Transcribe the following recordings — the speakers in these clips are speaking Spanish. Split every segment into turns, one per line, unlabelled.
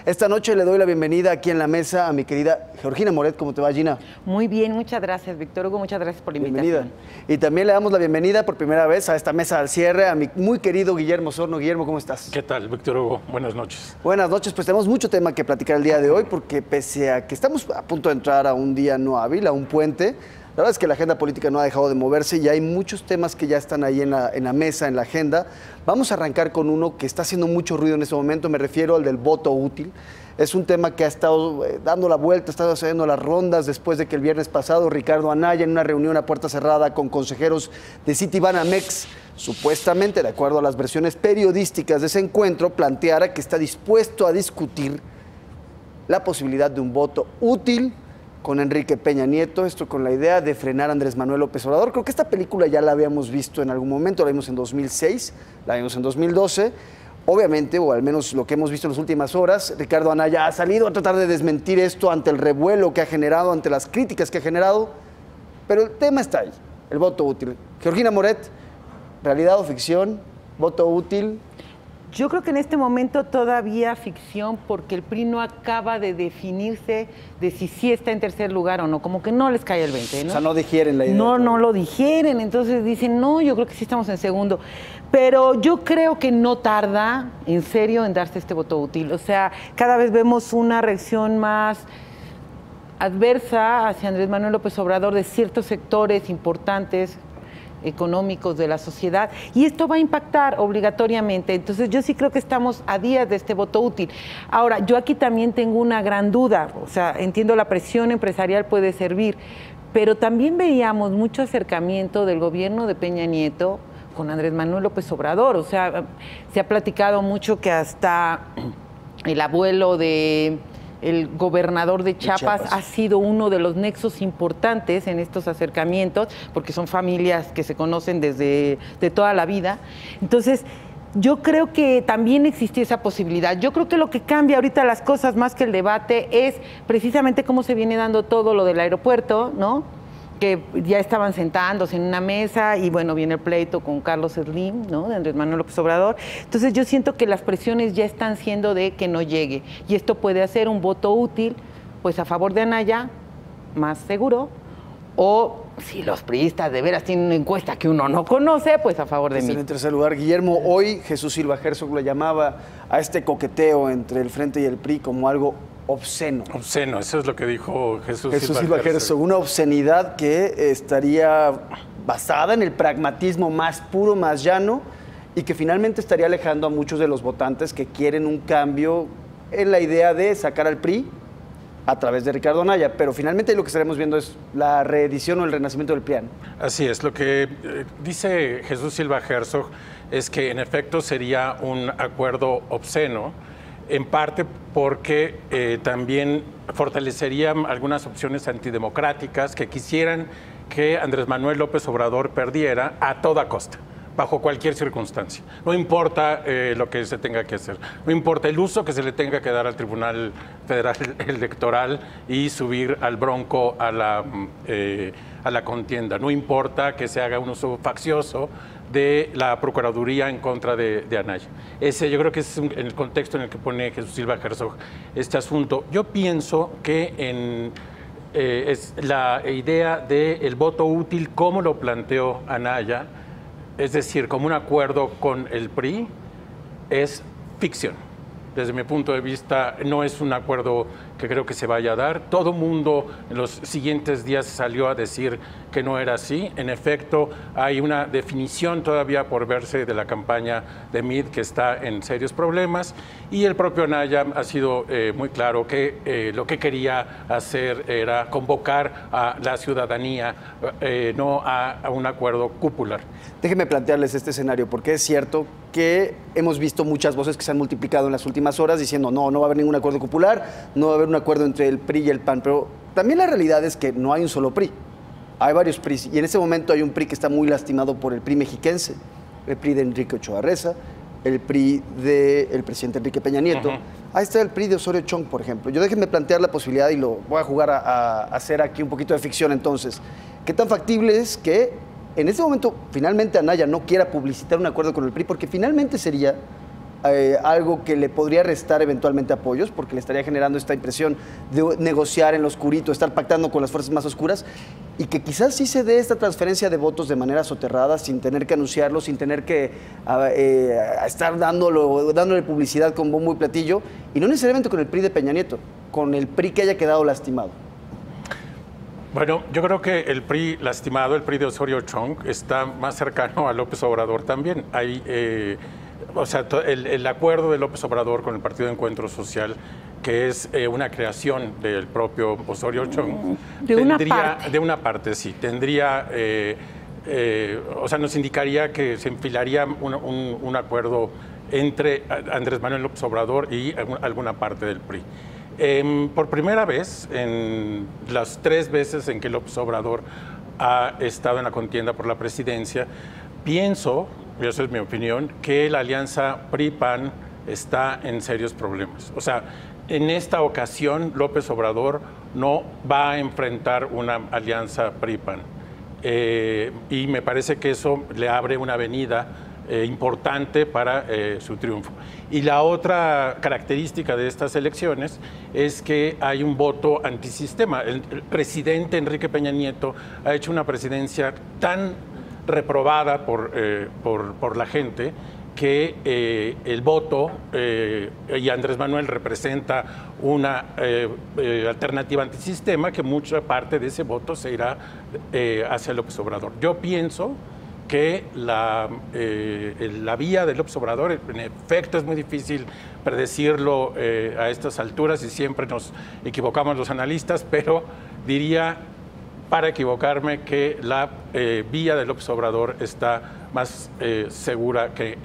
Esta noche le doy la bienvenida aquí en la mesa a mi querida Georgina Moret. ¿Cómo te va, Gina?
Muy bien, muchas gracias, Víctor Hugo. Muchas gracias por la invitación.
Bienvenida. Y también le damos la bienvenida por primera vez a esta mesa al cierre a mi muy querido Guillermo Osorno. Guillermo, ¿cómo estás?
¿Qué tal, Víctor Hugo? Buenas noches.
Buenas noches. Pues tenemos mucho tema que platicar el día de hoy porque pese a que estamos a punto de entrar a un día no hábil, a un puente, la verdad es que la agenda política no ha dejado de moverse y hay muchos temas que ya están ahí en la mesa, en la agenda. Vamos a arrancar con uno que está haciendo mucho ruido en este momento, me refiero al del voto útil. Es un tema que ha estado dando la vuelta, ha estado haciendo las rondas después de que el viernes pasado Ricardo Anaya, en una reunión a puerta cerrada con consejeros de Citibanamex, supuestamente, de acuerdo a las versiones periodísticas de ese encuentro, planteara que está dispuesto a discutir la posibilidad de un voto útil con Enrique Peña Nieto, esto con la idea de frenar a Andrés Manuel López Obrador. Creo que esta película ya la habíamos visto en algún momento, la vimos en 2006, la vimos en 2012. Obviamente, o al menos lo que hemos visto en las últimas horas, Ricardo Anaya ha salido a tratar de desmentir esto ante el revuelo que ha generado, ante las críticas que ha generado, pero el tema está ahí, el voto útil. Georgina Moret, ¿realidad o ficción? ¿Voto útil?
Yo creo que en este momento todavía ficción, porque el PRI no acaba de definirse de si sí está en tercer lugar o no, como que no les cae el 20, ¿no?
O sea, no digieren la idea.
No lo digieren, entonces dicen, no, yo creo que sí estamos en segundo. Pero yo creo que no tarda, en serio, en darse este voto útil. O sea, cada vez vemos una reacción más adversa hacia Andrés Manuel López Obrador de ciertos sectores importantes económicos de la sociedad, y esto va a impactar obligatoriamente. Entonces yo sí creo que estamos a días de este voto útil. Ahora, yo aquí también tengo una gran duda, o sea, entiendo la presión empresarial puede servir, pero también veíamos mucho acercamiento del gobierno de Peña Nieto con Andrés Manuel López Obrador. O sea, se ha platicado mucho que hasta el abuelo de el gobernador de Chiapas ha sido uno de los nexos importantes en estos acercamientos, porque son familias que se conocen desde de toda la vida. Entonces, yo creo que también existía esa posibilidad. Yo creo que lo que cambia ahorita las cosas más que el debate es precisamente cómo se viene dando todo lo del aeropuerto, ¿no? Que ya estaban sentándose en una mesa y bueno, viene el pleito con Carlos Slim, ¿no? De Andrés Manuel López Obrador. Entonces yo siento que las presiones ya están siendo de que no llegue, y esto puede hacer un voto útil pues a favor de Anaya, más seguro, o si los priistas de veras tienen una encuesta que uno no conoce, pues a favor de mí.
En tercer lugar, Guillermo, hoy Jesús Silva Herzog le llamaba a este coqueteo entre el Frente y el PRI como algo obsceno.
Obsceno, eso es lo que dijo Jesús
Silva Herzog. Una obscenidad que estaría basada en el pragmatismo más puro, más llano, y que finalmente estaría alejando a muchos de los votantes que quieren un cambio en la idea de sacar al PRI a través de Ricardo Anaya. Pero finalmente lo que estaremos viendo es la reedición o el renacimiento del PRI.
Así es, lo que dice Jesús Silva Herzog es que en efecto sería un acuerdo obsceno, en parte porque también fortalecería algunas opciones antidemocráticas que quisieran que Andrés Manuel López Obrador perdiera a toda costa, bajo cualquier circunstancia. No importa lo que se tenga que hacer, no importa el uso que se le tenga que dar al Tribunal Federal Electoral y subir al bronco a la contienda, no importa que se haga un uso faccioso de la Procuraduría en contra de Anaya. Ese yo creo que es el contexto en el que pone Jesús Silva Herzog este asunto. Yo pienso que es la idea del voto útil, como lo planteó Anaya, es decir, como un acuerdo con el PRI, es ficción. Desde mi punto de vista, no es un acuerdo que creo que se vaya a dar. Todo mundo en los siguientes días salió a decir que no era así. En efecto, hay una definición todavía por verse de la campaña de Mid que está en serios problemas, y el propio Anaya ha sido muy claro que lo que quería hacer era convocar a la ciudadanía, no a un acuerdo cupular.
Déjenme plantearles este escenario, porque es cierto que hemos visto muchas voces que se han multiplicado en las últimas horas diciendo no va a haber ningún acuerdo cupular, no va a haber un acuerdo entre el PRI y el PAN, pero también la realidad es que no hay un solo PRI, hay varios PRI, y en este momento hay un PRI que está muy lastimado por el PRI mexiquense, el PRI de Enrique Ochoa Reza, el PRI del presidente Enrique Peña Nieto. Ahí está el PRI de Osorio Chong, por ejemplo. Yo déjenme plantear la posibilidad y lo voy a jugar a hacer aquí un poquito de ficción entonces. ¿Qué tan factible es que en este momento finalmente Anaya no quiera publicitar un acuerdo con el PRI? Porque finalmente sería algo que le podría restar eventualmente apoyos, porque le estaría generando esta impresión de negociar en lo oscurito, estar pactando con las fuerzas más oscuras, y que quizás sí se dé esta transferencia de votos de manera soterrada, sin tener que anunciarlo, sin tener que estar dándole publicidad con bombo y platillo, y no necesariamente con el PRI de Peña Nieto, con el PRI que haya quedado lastimado.
Bueno, yo creo que el PRI lastimado, el PRI de Osorio Chong, está más cercano a López Obrador también. Hay, o sea, el acuerdo de López Obrador con el Partido de Encuentro Social, que es una creación del propio Osorio Chong,
de
una parte, sí, tendría, o sea, nos indicaría que se enfilaría un acuerdo entre Andrés Manuel López Obrador y alguna parte del PRI. Por primera vez, en las 3 veces en que López Obrador ha estado en la contienda por la presidencia, pienso, y esa es mi opinión, que la alianza PRI-PAN está en serios problemas. O sea, en esta ocasión López Obrador no va a enfrentar una alianza PRI-PAN. Y me parece que eso le abre una avenida importante para su triunfo. Y la otra característica de estas elecciones es que hay un voto antisistema. El presidente Enrique Peña Nieto ha hecho una presidencia tan reprobada por la gente que el voto, y Andrés Manuel representa una alternativa antisistema, que mucha parte de ese voto se irá hacia López Obrador. Yo pienso que la vía de López Obrador, en efecto, es muy difícil predecirlo a estas alturas y siempre nos equivocamos los analistas, pero diría, para equivocarme, que la vía de López Obrador está más segura que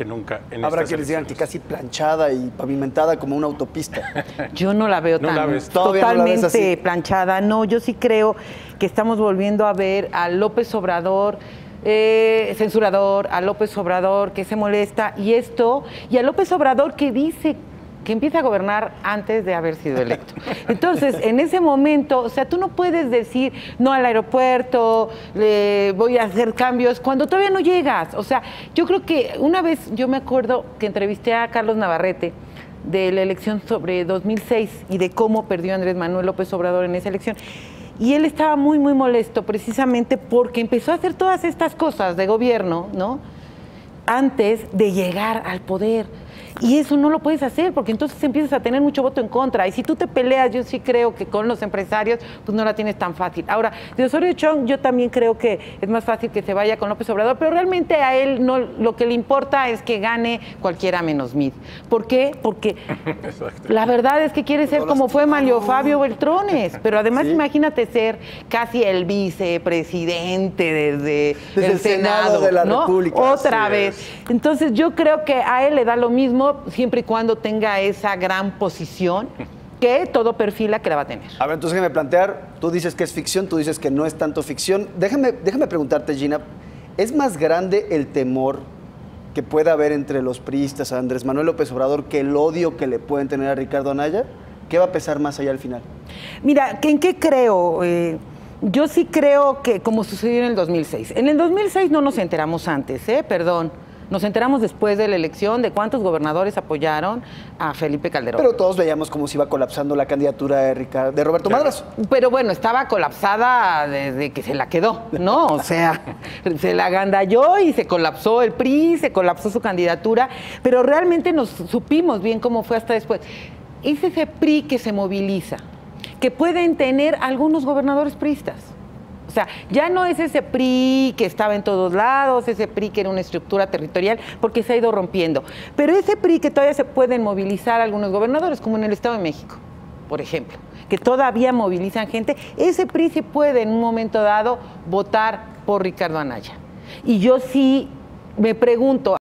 nunca.
Habrá que les digan que casi planchada y pavimentada como una autopista.
Yo no la veo
¿No
tan
la ves?
totalmente planchada. No, yo sí creo que estamos volviendo a ver a López Obrador censurador, a López Obrador que se molesta, y a López Obrador que dice que empieza a gobernar antes de haber sido electo. Entonces, en ese momento, o sea, tú no puedes decir no al aeropuerto, voy a hacer cambios, cuando todavía no llegas. O sea, yo creo que una vez, yo me acuerdo que entrevisté a Carlos Navarrete de la elección sobre 2006 y de cómo perdió Andrés Manuel López Obrador en esa elección. Y él estaba muy, muy molesto precisamente porque empezó a hacer todas estas cosas de gobierno, ¿no?, antes de llegar al poder. Y eso no lo puedes hacer porque entonces empiezas a tener mucho voto en contra. Y si tú te peleas, yo sí creo que con los empresarios, pues no la tienes tan fácil. Ahora, de Osorio Chong, yo también creo que es más fácil que se vaya con López Obrador, pero realmente a él no, lo que le importa es que gane cualquiera menos Mid. ¿Por qué? Porque la verdad es que quiere ser como fue Manlio Fabio Beltrones, pero además imagínate ser casi el vicepresidente desde el Senado
de la
¿no?
República.
Otra vez. Entonces yo creo que a él le da lo mismo siempre y cuando tenga esa gran posición que todo perfila que la va a tener.
A ver, entonces déjame plantear, tú dices que es ficción, tú dices que no es tanto ficción. Déjame preguntarte, Gina, ¿es más grande el temor que pueda haber entre los priistas a Andrés Manuel López Obrador que el odio que le pueden tener a Ricardo Anaya? ¿Qué va a pesar más allá al final?
Mira, ¿en qué creo? Yo sí creo que como sucedió en el 2006. En el 2006 no nos enteramos antes, perdón. Nos enteramos después de la elección de cuántos gobernadores apoyaron a Felipe Calderón.
Pero todos veíamos cómo se iba colapsando la candidatura de Roberto Madrazo.
Pero bueno, estaba colapsada desde que se la quedó, ¿no? O sea, se la agandalló y se colapsó el PRI, se colapsó su candidatura, pero realmente nos supimos bien cómo fue hasta después. Es ese PRI que se moviliza, que pueden tener algunos gobernadores priistas. O sea, ya no es ese PRI que estaba en todos lados, ese PRI que era una estructura territorial, porque se ha ido rompiendo. Pero ese PRI que todavía se pueden movilizar algunos gobernadores, como en el Estado de México, por ejemplo, que todavía movilizan gente, ese PRI se puede en un momento dado votar por Ricardo Anaya. Y yo sí me pregunto,